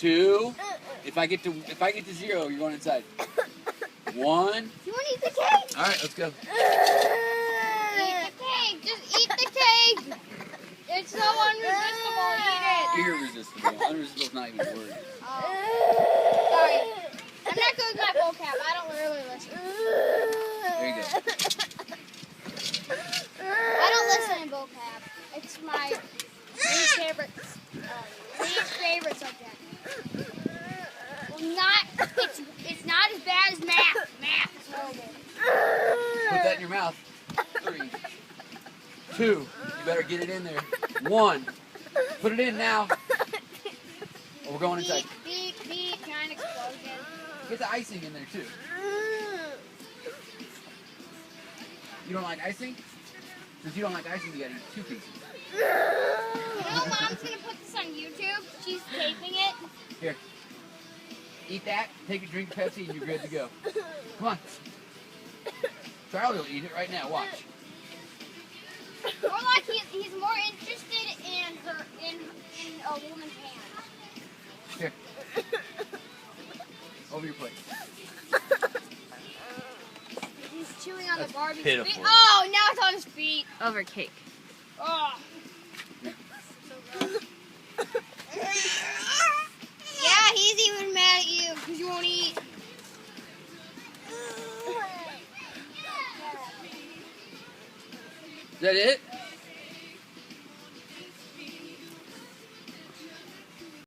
2. If I get to 0, you're going inside. 1. You want to eat the cake? All right, let's go. Eat the cake. Just eat the cake. It's so unresistable. Eat it. Irresistible. Unresistible's not even a word. Sorry. I'm not good with my vocab. I don't really listen. There you go. I don't listen in vocab. It's my least favorite subject. Well, it's not as bad as math. Math is horrible. Put that in your mouth. 3. 2. You better get it in there. 1. Put it in now. Oh, we're going inside. Beep, giant explosion. Get the icing in there too. You don't like icing? Since you don't like icing, you gotta eat 2 pieces. You know, Mom's gonna put this on YouTube. She's taping it. Here. Eat that, take a drink of Pepsi, and you're good to go. Come on. Charlie will eat it right now. Watch. More like he's more interested in a woman's hand. Here. Over your plate. He's chewing on the Barbie's pitiful. feet. Oh, now it's on his feet. Over cake. Oh. Yeah, he's even mad at you because you won't eat. Is that it?